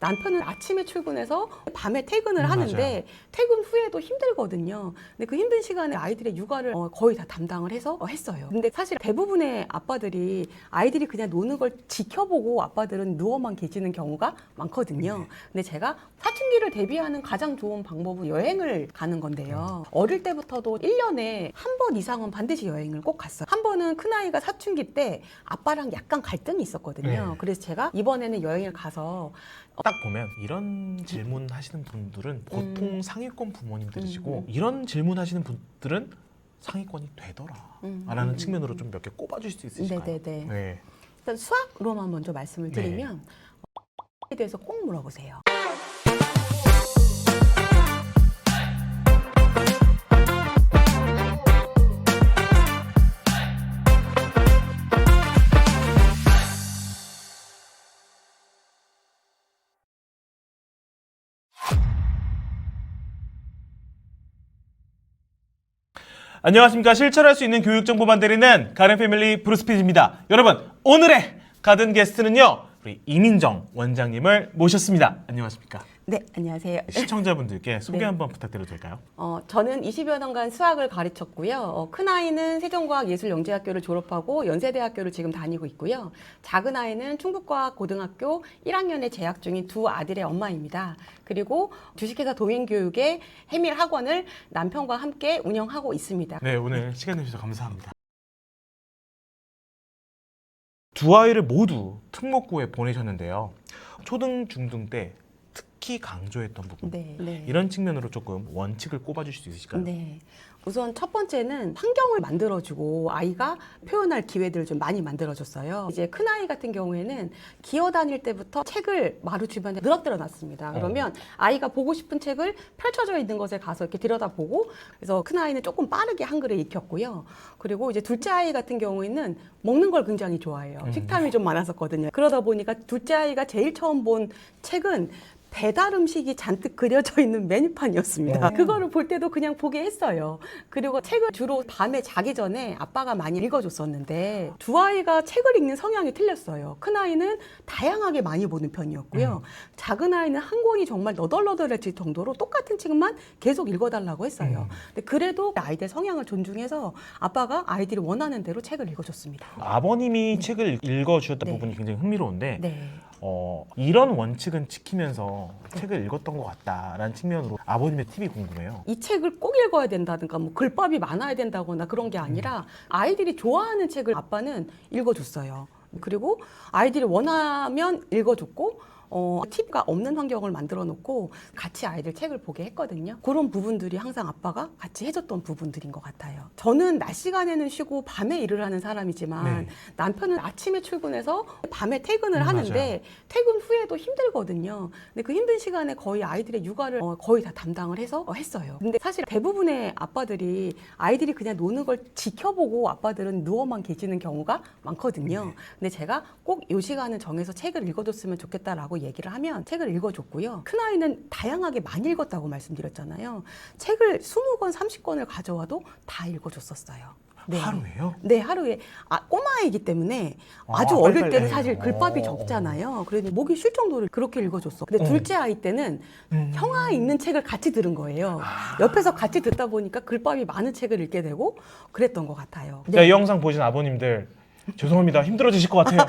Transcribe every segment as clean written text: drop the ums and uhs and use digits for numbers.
남편은 아침에 출근해서 밤에 퇴근을 하는데 맞아요. 퇴근 후에도 힘들거든요. 근데 그 힘든 시간에 아이들의 육아를 거의 다 담당을 해서 했어요. 근데 사실 대부분의 아빠들이 아이들이 그냥 노는 걸 지켜보고 아빠들은 누워만 계시는 경우가 많거든요. 근데 제가 사춘기를 대비하는 가장 좋은 방법은 여행을 가는 건데요. 어릴 때부터도 1년에 한 번 이상은 반드시 여행을 꼭 갔어요. 한 번은 큰아이가 사춘기 때 아빠랑 약간 갈등이 있었거든요. 네. 그래서 제가 이번에는 여행을 가서 딱 보면 이런 질문 하시는 분들은 보통 상위권 부모님들이시고 이런 질문 하시는 분들은 상위권이 되더라 라는 측면으로 좀 몇 개 꼽아주실 수 있으실까요? 네네네. 네. 일단 수학으로만 먼저 말씀을 네. 드리면 에 대해서 꼭 물어보세요. 안녕하십니까. 실천할 수 있는 교육 정보만 드리는 가렌 패밀리 브루스피드입니다. 여러분, 오늘의 가든 게스트는요, 우리 이민정 원장님을 모셨습니다. 안녕하십니까. 네, 안녕하세요. 시청자분들께 소개 네. 한번 부탁드려도 될까요? 저는 20여 년간 수학을 가르쳤고요. 큰아이는 세종과학예술영재학교를 졸업하고 연세대학교를 지금 다니고 있고요. 작은아이는 충북과학고등학교 1학년에 재학 중인 두 아들의 엄마입니다. 그리고 주식회사 동행교육의 해밀 학원을 남편과 함께 운영하고 있습니다. 네, 오늘 시간 내주셔서 감사합니다. 두 아이를 모두 특목고에 보내셨는데요. 초등, 중등 때 특히 강조했던 부분, 네. 이런 측면으로 조금 원칙을 꼽아주실 수 있으실까요? 네. 우선 첫 번째는 환경을 만들어주고 아이가 표현할 기회들을 좀 많이 만들어줬어요. 이제 큰아이 같은 경우에는 기어 다닐 때부터 책을 마루 주변에 늘어뜨려 놨습니다. 그러면 아이가 보고 싶은 책을 펼쳐져 있는 것에 가서 이렇게 들여다보고, 그래서 큰아이는 조금 빠르게 한글을 익혔고요. 그리고 이제 둘째 아이 같은 경우에는 먹는 걸 굉장히 좋아해요. 식탐이 좀 많았었거든요. 그러다 보니까 둘째 아이가 제일 처음 본 책은 배달 음식이 잔뜩 그려져 있는 메뉴판이었습니다. 그거를 볼 때도 그냥 보게 했어요. 그리고 책을 주로 밤에 자기 전에 아빠가 많이 읽어줬었는데 두 아이가 책을 읽는 성향이 틀렸어요. 큰아이는 다양하게 많이 보는 편이었고요. 작은 아이는 한 권이 정말 너덜너덜해질 정도로 똑같은 책만 계속 읽어달라고 했어요. 근데 그래도 아이들 성향을 존중해서 아빠가 아이들이 원하는 대로 책을 읽어줬습니다. 아버님이 책을 읽어주셨던 네. 부분이 굉장히 흥미로운데 네. 이런 원칙은 지키면서 책을 읽었던 것 같다라는 측면으로 아버님의 팁이 궁금해요. 이 책을 꼭 읽어야 된다든가 뭐 글밥이 많아야 된다거나 그런 게 아니라 아이들이 좋아하는 책을 아빠는 읽어줬어요. 그리고 아이들이 원하면 읽어줬고 팁가 없는 환경을 만들어 놓고 같이 아이들 책을 보게 했거든요. 그런 부분들이 항상 아빠가 같이 해줬던 부분들인 것 같아요. 저는 낮 시간에는 쉬고 밤에 일을 하는 사람이지만 네. 남편은 아침에 출근해서 밤에 퇴근을 맞아요. 하는데 퇴근 후에도 힘들거든요. 근데 그 힘든 시간에 거의 아이들의 육아를 거의 다 담당을 해서 했어요. 근데 사실 대부분의 아빠들이 아이들이 그냥 노는 걸 지켜보고 아빠들은 누워만 계시는 경우가 많거든요. 근데 제가 꼭 이 시간을 정해서 책을 읽어줬으면 좋겠다라고 얘기를 하면 책을 읽어줬고요. 큰아이는 다양하게 많이 읽었다고 말씀드렸잖아요. 책을 20권, 30권을 가져와도 다 읽어줬었어요. 네. 하루에요? 네, 하루에. 꼬마이기 때문에 아주 아, 어릴 빨리빨리 때는 해요. 사실 글밥이 적잖아요. 그래서 목이 쉴 정도로 그렇게 읽어줬어. 근데 둘째 아이 때는 형아 읽는 책을 같이 들은 거예요. 옆에서 같이 듣다 보니까 글밥이 많은 책을 읽게 되고 그랬던 것 같아요. 자, 이 영상 보신 아버님들 죄송합니다. 힘들어지실 것 같아요.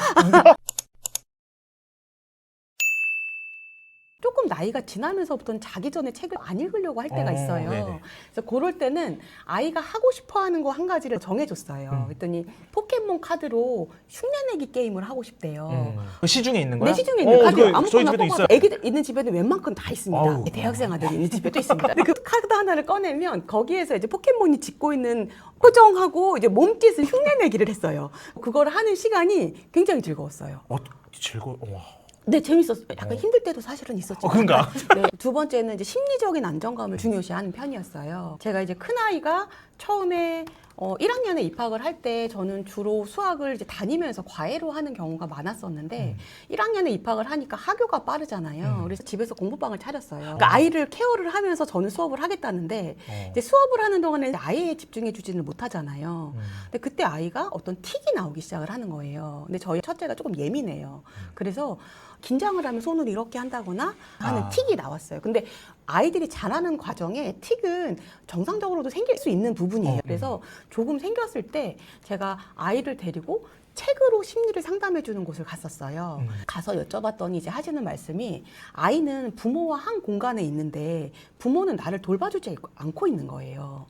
조금 나이가 지나면서부터는 자기 전에 책을 안 읽으려고 할 때가 있어요. 네네. 그래서 그럴 때는 아이가 하고 싶어 하는 거 한 가지를 정해줬어요. 그랬더니 포켓몬 카드로 흉내내기 게임을 하고 싶대요. 그 시중에 있는 거야? 내 시중에 있는 카드 저희 아무거나 집에도 뽑아서 있어요. 애기들 있는 집에는 웬만큼 다 있습니다. 아우. 대학생 아들이 있는 집에도 있습니다. 근데 그 카드 하나를 꺼내면 거기에서 이제 포켓몬이 짓고 있는 표정하고 이제 몸짓을 흉내내기를 했어요. 그걸 하는 시간이 굉장히 즐거웠어요. 즐거워. 와. 네, 재밌었어요. 약간 힘들 때도 사실은 있었죠. 그런가? 네, 두 번째는 이제 심리적인 안정감을 중요시하는 편이었어요. 제가 이제 큰 아이가 처음에 1학년에 입학을 할 때 저는 주로 수학을 이제 다니면서 과외로 하는 경우가 많았었는데 1학년에 입학을 하니까 학교가 빠르잖아요. 그래서 집에서 공부방을 차렸어요. 그러니까 아이를 케어를 하면서 저는 수업을 하겠다는데 이제 수업을 하는 동안에 아이에 집중해 주지는 못하잖아요. 근데 그때 아이가 어떤 틱이 나오기 시작을 하는 거예요. 근데 저희 첫째가 조금 예민해요. 그래서 긴장을 하면 손을 이렇게 한다거나 하는 틱이 나왔어요. 근데 아이들이 자라는 과정에 틱은 정상적으로도 생길 수 있는 부분이에요. 그래서 조금 생겼을 때 제가 아이를 데리고 책으로 심리를 상담해 주는 곳을 갔었어요. 가서 여쭤봤더니 이제 하시는 말씀이 아이는 부모와 한 공간에 있는데 부모는 나를 돌봐주지 않고 있는 거예요.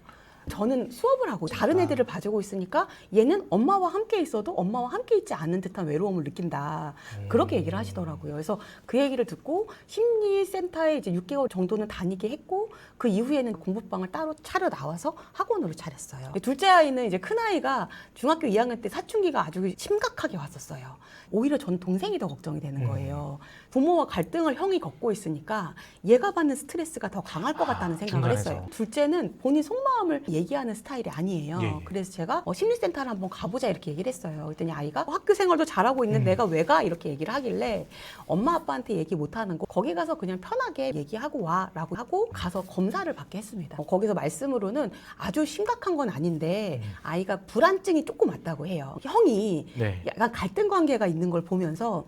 저는 수업을 하고 다른 애들을 봐주고 있으니까 얘는 엄마와 함께 있어도 엄마와 함께 있지 않는 듯한 외로움을 느낀다. 그렇게 얘기를 하시더라고요. 그래서 그 얘기를 듣고 심리센터에 이제 6개월 정도는 다니게 했고 그 이후에는 공부방을 따로 차려 나와서 학원으로 차렸어요. 둘째 아이는 이제 큰 아이가 중학교 2학년 때 사춘기가 아주 심각하게 왔었어요. 오히려 전 동생이 더 걱정이 되는 거예요. 부모와 갈등을 형이 겪고 있으니까 얘가 받는 스트레스가 더 강할 것 같다는 생각을 중간에서. 했어요. 둘째는 본인 속마음을 얘기하는 스타일이 아니에요. 예. 그래서 제가 심리센터를 한번 가보자 이렇게 얘기를 했어요. 그랬더니 아이가 학교 생활도 잘하고 있는 내가 왜 가? 이렇게 얘기를 하길래 엄마 아빠한테 얘기 못하는 거 거기 가서 그냥 편하게 얘기하고 와 라고 하고 가서 검사를 받게 했습니다. 거기서 말씀으로는 아주 심각한 건 아닌데 아이가 불안증이 조금 왔다고 해요. 형이 네. 약간 갈등 관계가 있는 걸 보면서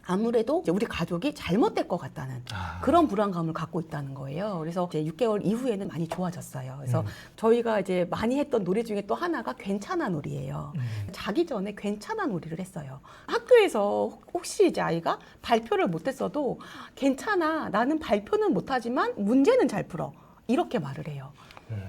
아무래도 이제 우리 가족이 잘못될 것 같다는 그런 불안감을 갖고 있다는 거예요. 그래서 이제 6개월 이후에는 많이 좋아졌어요. 그래서 저희가 이제 많이 했던 놀이 중에 또 하나가 괜찮아 놀이예요. 자기 전에 괜찮아 놀이를 했어요. 학교에서 혹시 이제 아이가 발표를 못했어도 괜찮아, 나는 발표는 못하지만 문제는 잘 풀어. 이렇게 말을 해요.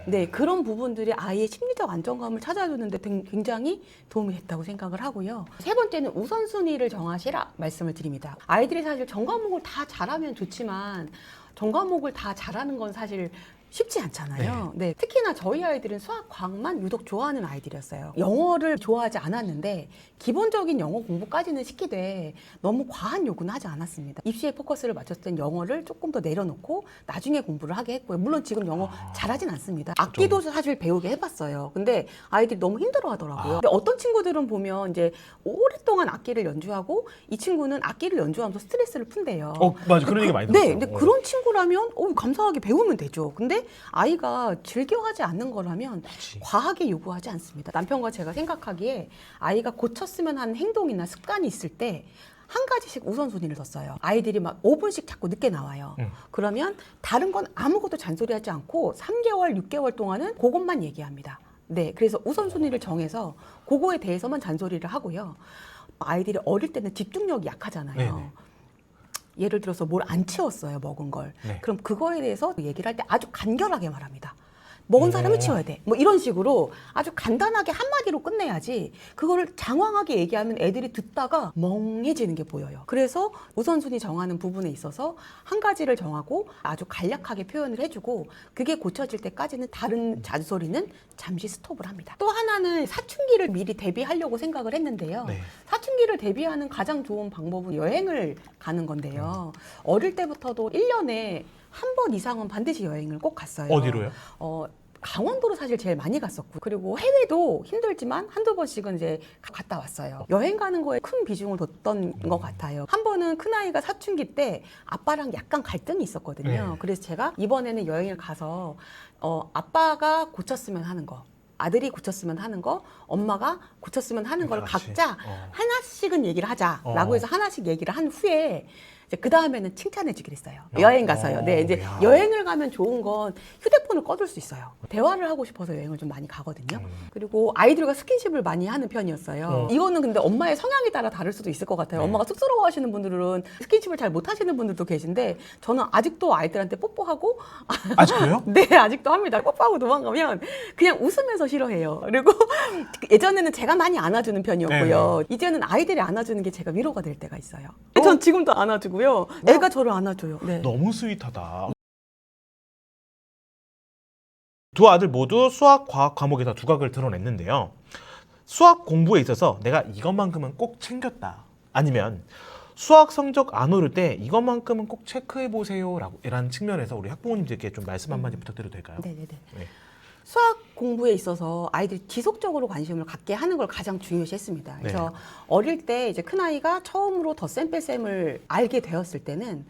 네, 그런 부분들이 아이의 심리적 안정감을 찾아주는데 굉장히 도움이 됐다고 생각을 하고요. 세 번째는 우선순위를 정하시라 말씀을 드립니다. 아이들이 사실 전 과목을 다 잘하면 좋지만 전 과목을 다 잘하는 건 사실 쉽지 않잖아요. 네. 특히나 저희 아이들은 수학, 과학만 유독 좋아하는 아이들이었어요. 영어를 좋아하지 않았는데 기본적인 영어 공부까지는 시키되 너무 과한 요구는 하지 않았습니다. 입시에 포커스를 맞췄을 땐 영어를 조금 더 내려놓고 나중에 공부를 하게 했고요. 물론 지금 영어 잘하진 않습니다. 악기도 사실 배우게 해봤어요. 근데 아이들이 너무 힘들어 하더라고요. 근데 어떤 친구들은 보면 이제 오랫동안 악기를 연주하고 이 친구는 악기를 연주하면서 스트레스를 푼대요. 맞아. 그런 얘기 많이 들었어요. 네, 근데 그런 친구라면 감사하게 배우면 되죠. 근데 아이가 즐겨하지 않는 거라면 그치. 과하게 요구하지 않습니다. 남편과 제가 생각하기에 아이가 고쳤으면 하는 행동이나 습관이 있을 때 한 가지씩 우선순위를 뒀어요. 아이들이 막 5분씩 자꾸 늦게 나와요. 그러면 다른 건 아무것도 잔소리하지 않고 3개월, 6개월 동안은 그것만 얘기합니다. 네, 그래서 우선순위를 정해서 그거에 대해서만 잔소리를 하고요. 아이들이 어릴 때는 집중력이 약하잖아요. 네네. 예를 들어서 뭘 안 치웠어요, 먹은 걸. 네. 그럼 그거에 대해서 얘기를 할 때 아주 간결하게 말합니다. 먹은 사람이 치워야 돼. 뭐 이런 식으로 아주 간단하게 한마디로 끝내야지 그거를 장황하게 얘기하면 애들이 듣다가 멍해지는 게 보여요. 그래서 우선순위 정하는 부분에 있어서 한 가지를 정하고 아주 간략하게 표현을 해주고 그게 고쳐질 때까지는 다른 잔소리는 잠시 스톱을 합니다. 또 하나는 사춘기를 미리 대비하려고 생각을 했는데요. 네. 사춘기를 대비하는 가장 좋은 방법은 여행을 가는 건데요. 어릴 때부터도 1년에 한 번 이상은 반드시 여행을 꼭 갔어요. 어디로요? 강원도로 사실 제일 많이 갔었고 그리고 해외도 힘들지만 한두 번씩은 이제 갔다 왔어요. 여행 가는 거에 큰 비중을 뒀던 것 같아요. 한 번은 큰아이가 사춘기 때 아빠랑 약간 갈등이 있었거든요. 네. 그래서 제가 이번에는 여행을 가서 아빠가 고쳤으면 하는 거 아들이 고쳤으면 하는 거, 엄마가 고쳤으면 하는 걸 같이. 각자 하나씩은 얘기를 하자라고 해서 하나씩 얘기를 한 후에 그 다음에는 칭찬해 주기로 했어요. 여행 가서요. 네, 이제 야. 여행을 가면 좋은 건 휴대폰을 꺼둘 수 있어요. 대화를 하고 싶어서 여행을 좀 많이 가거든요. 그리고 아이들과 스킨십을 많이 하는 편이었어요. 이거는 근데 엄마의 성향에 따라 다를 수도 있을 것 같아요. 네. 엄마가 쑥스러워 하시는 분들은 스킨십을 잘 못 하시는 분들도 계신데 저는 아직도 아이들한테 뽀뽀하고 아직도요? 네, 아직도 합니다. 뽀뽀하고 도망가면 그냥 웃으면서 싫어해요. 그리고 예전에는 제가 많이 안아주는 편이었고요. 이제는 아이들이 안아주는 게 제가 위로가 될 때가 있어요. 전 지금도 안아주고요. 애가 저를 안아줘요. 네. 너무 스윗하다. 두 아들 모두 수학, 과학 과목에서 두각을 드러냈는데요. 수학 공부에 있어서 내가 이것만큼은 꼭 챙겼다. 아니면 수학 성적 안 오를 때 이것만큼은 꼭 체크해 보세요라는 측면에서 우리 학부모님들께 좀 말씀 한마디 부탁드려도 될까요? 네네네. 네. 수학 공부에 있어서 아이들이 지속적으로 관심을 갖게 하는 걸 가장 중요시했습니다. 그래서 어릴 때 이제 큰 아이가 처음으로 덧셈 뺄셈을 알게 되었을 때는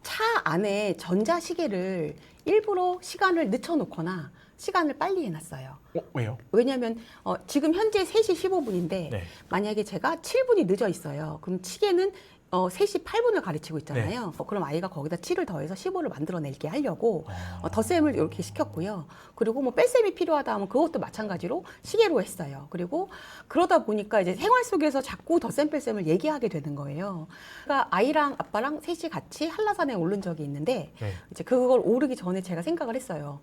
차 안에 전자시계를 일부러 시간을 늦춰놓거나 시간을 빨리 해놨어요. 왜요? 왜냐하면 지금 현재 3시 15분인데 네. 만약에 제가 7분이 늦어 있어요. 그럼 시계는 3시 8분을 가르치고 있잖아요. 그럼 아이가 거기다 7을 더해서 15를 만들어낼게 하려고 덧셈을 이렇게 시켰고요. 그리고 뭐 뺄셈이 필요하다 하면 그것도 마찬가지로 시계로 했어요. 그리고 그러다 보니까 이제 생활 속에서 자꾸 덧셈 뺄셈을 얘기하게 되는 거예요. 그러니까 아이랑 아빠랑 셋이 같이 한라산에 오른 적이 있는데 이제 그걸 오르기 전에 제가 생각을 했어요.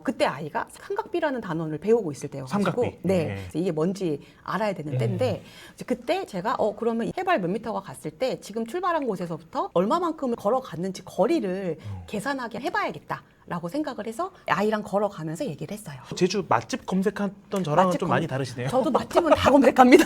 그때 아이가 삼각비라는 단원을 배우고 있을 때여가지고 삼각비. 네. 그래서 이게 뭔지 알아야 되는 때인데 이제 그때 제가 그러면 해발 몇 미터가 갔을 때 지금 출발한 곳에서부터 얼마만큼을 걸어갔는지 거리를 계산하게 해봐야겠다라고 생각을 해서 아이랑 걸어가면서 얘기를 했어요. 제주 맛집 검색했던 저랑은 맛집 좀 많이 다르시네요. 저도 맛집은 다 검색합니다.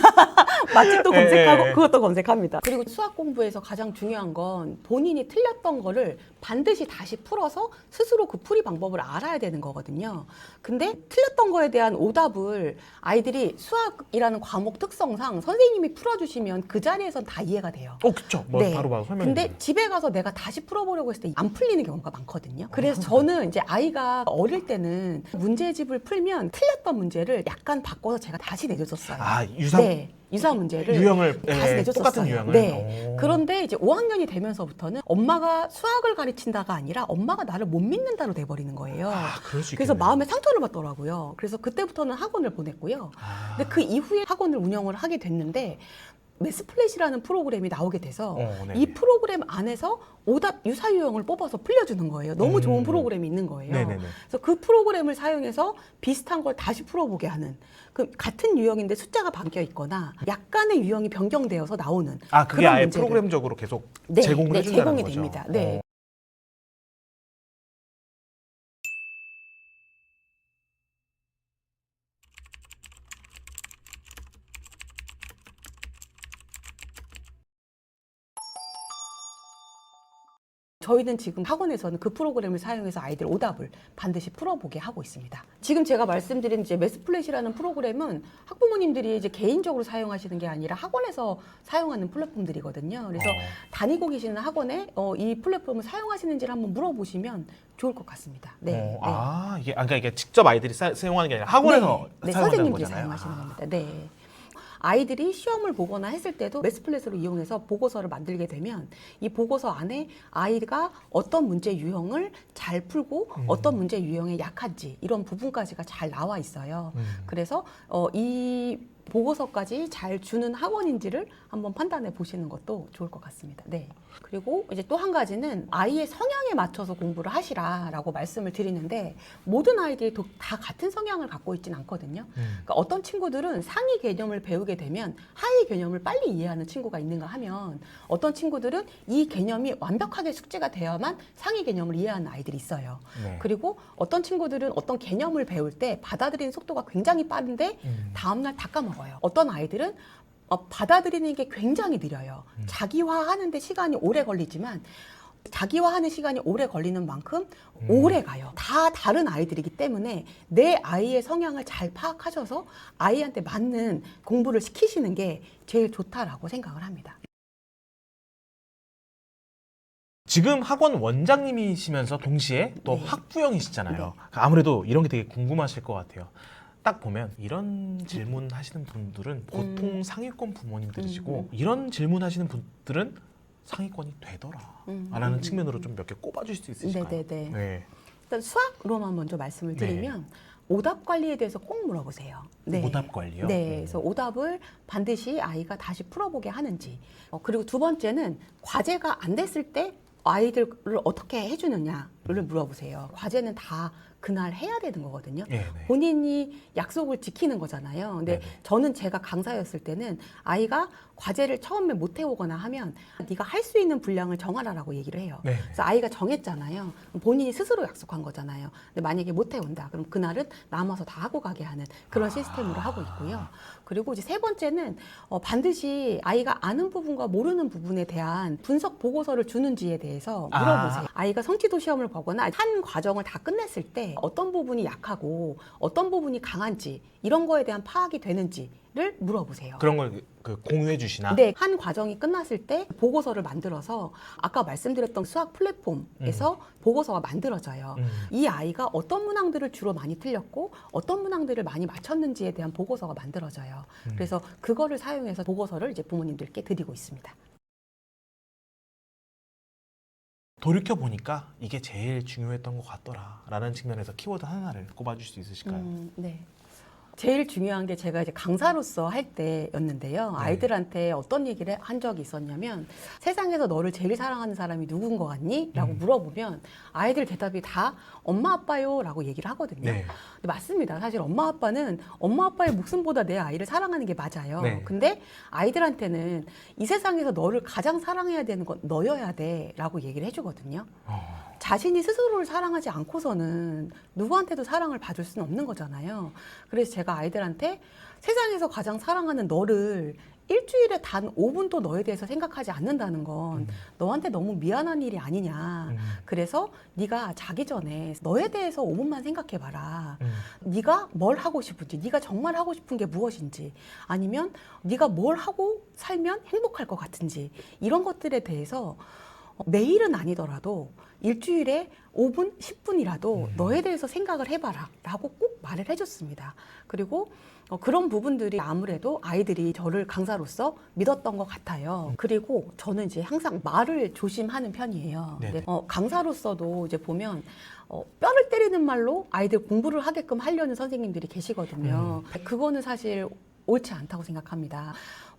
맛집도 예, 검색하고 예. 그것도 검색합니다. 그리고 수학 공부에서 가장 중요한 건 본인이 틀렸던 거를 반드시 다시 풀어서 스스로 그 풀이 방법을 알아야 되는 거거든요. 근데 틀렸던 거에 대한 오답을 아이들이 수학이라는 과목 특성상 선생님이 풀어주시면 그 자리에선 다 이해가 돼요. 그쵸. 뭐 바로 설명해 근데 주세요. 집에 가서 내가 다시 풀어보려고 했을 때 안 풀리는 경우가 많거든요. 그래서 저는 이제 아이가 어릴 때는 문제집을 풀면 틀렸던 문제를 약간 바꿔서 제가 다시 내줘줬어요. 유상? 네. 유사 문제를 유형을 다시 내줬었어요. 똑같은 유형을? 네. 그런데 이제 5학년이 되면서부터는 엄마가 수학을 가르친다가 아니라 엄마가 나를 못 믿는다로 돼버리는 거예요. 그럴 수 그래서 있겠네요. 마음에 상처를 받더라고요. 그래서 그때부터는 학원을 보냈고요. 근데 그 이후에 학원을 운영을 하게 됐는데 매스플랫이라는 프로그램이 나오게 돼서 이 프로그램 안에서 오답 유사 유형을 뽑아서 풀려주는 거예요. 너무 좋은 프로그램이 있는 거예요. 네네네. 그래서 그 프로그램을 사용해서 비슷한 걸 다시 풀어보게 하는 그 같은 유형인데 숫자가 바뀌어 있거나 약간의 유형이 변경되어서 나오는 그게 그런 아예 문제를 프로그램적으로 계속 네, 제공을 네, 해준다는 제공이 거죠. 됩니다. 네. 저희는 지금 학원에서는 그 프로그램을 사용해서 아이들 오답을 반드시 풀어보게 하고 있습니다. 지금 제가 말씀드린 이제 매스플랫이라는 프로그램은 학부모님들이 이제 개인적으로 사용하시는 게 아니라 학원에서 사용하는 플랫폼들이거든요. 그래서 다니고 계시는 학원에 이 플랫폼을 사용하시는지를 한번 물어보시면 좋을 것 같습니다. 네. 그러니까 이게 직접 아이들이 사용하는 게 아니라 학원에서 네, 사용하는 선생님들이 거잖아요. 사용하시는 겁니다. 네. 아이들이 시험을 보거나 했을 때도 매스플랫을 이용해서 보고서를 만들게 되면 이 보고서 안에 아이가 어떤 문제 유형을 잘 풀고 어떤 문제 유형에 약한지 이런 부분까지가 잘 나와 있어요. 그래서 이 보고서까지 잘 주는 학원인지를 한번 판단해 보시는 것도 좋을 것 같습니다. 네. 그리고 이제 또 한 가지는 아이의 성향에 맞춰서 공부를 하시라라고 말씀을 드리는데 모든 아이들이 다 같은 성향을 갖고 있지는 않거든요. 그러니까 어떤 친구들은 상위 개념을 배우게 되면 하위 개념을 빨리 이해하는 친구가 있는가 하면 어떤 친구들은 이 개념이 완벽하게 숙지가 되어야만 상위 개념을 이해하는 아이들이 있어요. 네. 그리고 어떤 친구들은 어떤 개념을 배울 때 받아들이는 속도가 굉장히 빠른데 다음날 다 까먹어요. 어떤 아이들은 받아들이는 게 굉장히 느려요. 자기화하는데 시간이 오래 걸리지만 자기화하는 시간이 오래 걸리는 만큼 오래 가요. 다 다른 아이들이기 때문에 내 아이의 성향을 잘 파악하셔서 아이한테 맞는 공부를 시키시는 게 제일 좋다라고 생각을 합니다. 지금 학원 원장님이시면서 동시에 또 네. 학부형이시잖아요. 아무래도 이런 게 되게 궁금하실 것 같아요. 딱 보면 이런 질문 하시는 분들은 보통 상위권 부모님들이시고 이런 질문 하시는 분들은 상위권이 되더라 라는 측면으로 좀 몇 개 꼽아주실 수 있으실까요? 네네네. 네. 일단 수학으로만 먼저 말씀을 드리면 오답 관리에 대해서 꼭 물어보세요. 네. 오답 관리요? 네, 그래서 오답을 반드시 아이가 다시 풀어보게 하는지. 그리고 두 번째는 과제가 안 됐을 때 아이들을 어떻게 해주느냐를 물어보세요. 과제는 다 그날 해야 되는 거거든요. 네. 본인이 약속을 지키는 거잖아요. 근데 네네. 저는 제가 강사였을 때는 아이가 과제를 처음에 못 해오거나 하면 네가 할 수 있는 분량을 정하라라고 얘기를 해요. 네. 그래서 아이가 정했잖아요. 본인이 스스로 약속한 거잖아요. 근데 만약에 못 해온다. 그럼 그날은 남아서 다 하고 가게 하는 그런 시스템으로 하고 있고요. 그리고 이제 세 번째는 반드시 아이가 아는 부분과 모르는 부분에 대한 분석 보고서를 주는지에 대해서 물어보세요. 아이가 성취도 시험을 보거나 한 과정을 다 끝냈을 때 어떤 부분이 약하고 어떤 부분이 강한지 이런 거에 대한 파악이 되는지를 물어보세요. 그런 걸 공유해 주시나? 네, 한 과정이 끝났을 때 보고서를 만들어서 아까 말씀드렸던 수학 플랫폼에서 보고서가 만들어져요. 이 아이가 어떤 문항들을 주로 많이 틀렸고 어떤 문항들을 많이 맞췄는지에 대한 보고서가 만들어져요. 그래서 그거를 사용해서 보고서를 이제 부모님들께 드리고 있습니다. 돌이켜 보니까 이게 제일 중요했던 것 같더라라는 측면에서 키워드 하나를 꼽아줄 수 있으실까요? 네. 제일 중요한 게 제가 이제 강사로서 할 때였는데요. 네. 아이들한테 어떤 얘기를 한 적이 있었냐면 세상에서 너를 제일 사랑하는 사람이 누군 것 같니? 라고 물어보면 아이들 대답이 다 엄마 아빠요 라고 얘기를 하거든요. 네. 근데 맞습니다. 사실 엄마 아빠는 엄마 아빠의 목숨보다 내 아이를 사랑하는 게 맞아요. 네. 근데 아이들한테는 이 세상에서 너를 가장 사랑해야 되는 건 너여야 돼 라고 얘기를 해주거든요. 자신이 스스로를 사랑하지 않고서는 누구한테도 사랑을 받을 수는 없는 거잖아요. 그래서 제가 아이들한테 세상에서 가장 사랑하는 너를 일주일에 단 5분도 너에 대해서 생각하지 않는다는 건 너한테 너무 미안한 일이 아니냐. 그래서 네가 자기 전에 너에 대해서 5분만 생각해봐라. 네가 뭘 하고 싶은지, 네가 정말 하고 싶은 게 무엇인지, 아니면 네가 뭘 하고 살면 행복할 것 같은지, 이런 것들에 대해서 매일은 아니더라도 일주일에 5분, 10분이라도 너에 대해서 생각을 해봐라 라고 꼭 말을 해줬습니다. 그리고 그런 부분들이 아무래도 아이들이 저를 강사로서 믿었던 것 같아요. 그리고 저는 이제 항상 말을 조심하는 편이에요. 근데 강사로서도 이제 보면 뼈를 때리는 말로 아이들 공부를 하게끔 하려는 선생님들이 계시거든요. 그거는 사실 옳지 않다고 생각합니다.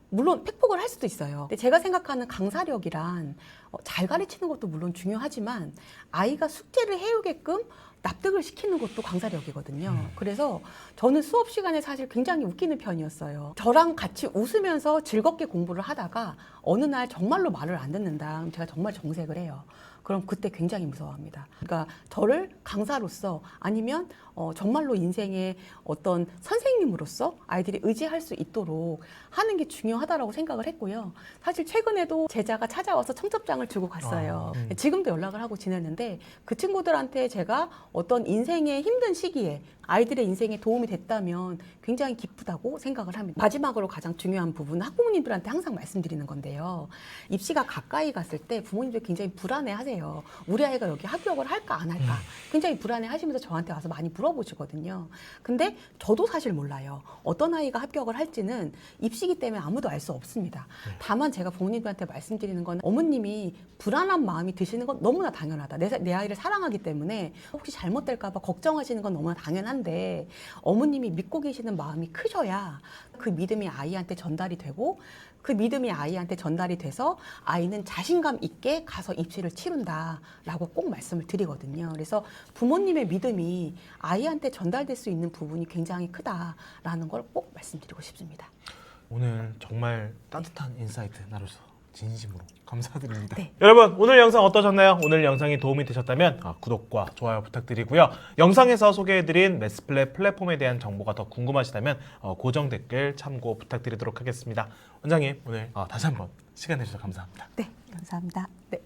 물론 팩폭을 할 수도 있어요. 근데 제가 생각하는 강사력이란 잘 가르치는 것도 물론 중요하지만 아이가 숙제를 해오게끔 납득을 시키는 것도 강사력이거든요. 그래서 저는 수업 시간에 사실 굉장히 웃기는 편이었어요. 저랑 같이 웃으면서 즐겁게 공부를 하다가 어느 날 정말로 말을 안 듣는다. 그럼 제가 정말 정색을 해요. 그럼 그때 굉장히 무서워합니다. 그러니까 저를 강사로서 아니면 정말로 인생의 어떤 선생님으로서 아이들이 의지할 수 있도록 하는 게 중요하다라고 생각을 했고요. 사실 최근에도 제자가 찾아와서 청첩장을 주고 갔어요. 지금도 연락을 하고 지냈는데 그 친구들한테 제가 어떤 인생의 힘든 시기에 아이들의 인생에 도움이 됐다면 굉장히 기쁘다고 생각을 합니다. 마지막으로 가장 중요한 부분은 학부모님들한테 항상 말씀드리는 건데요. 입시가 가까이 갔을 때 부모님들 굉장히 불안해하세요. 우리 아이가 여기 합격을 할까 안 할까 굉장히 불안해하시면서 저한테 와서 많이 물어보시거든요. 근데 저도 사실 몰라요. 어떤 아이가 합격을 할지는 입시기 때문에 아무도 알 수 없습니다. 다만 제가 부모님들한테 말씀드리는 건 어머님이 불안한 마음이 드시는 건 너무나 당연하다. 내 아이를 사랑하기 때문에 혹시 잘못될까 봐 걱정하시는 건 너무나 당연한데 어머님이 믿고 계시는 마음이 크셔야 그 믿음이 아이한테 전달이 되고 그 믿음이 아이한테 전달이 돼서 아이는 자신감 있게 가서 입시를 치른다라고 꼭 말씀을 드리거든요. 그래서 부모님의 믿음이 아이한테 전달될 수 있는 부분이 굉장히 크다라는 걸 꼭 말씀드리고 싶습니다. 오늘 정말 따뜻한 인사이트 나눠서 진심으로 감사드립니다. 네. 여러분 오늘 영상 어떠셨나요? 오늘 영상이 도움이 되셨다면 구독과 좋아요 부탁드리고요. 영상에서 소개해드린 매스플랫 플랫폼에 대한 정보가 더 궁금하시다면 고정 댓글 참고 부탁드리도록 하겠습니다. 원장님 오늘 다시 한번 시간 내주셔서 감사합니다. 네, 감사합니다. 네.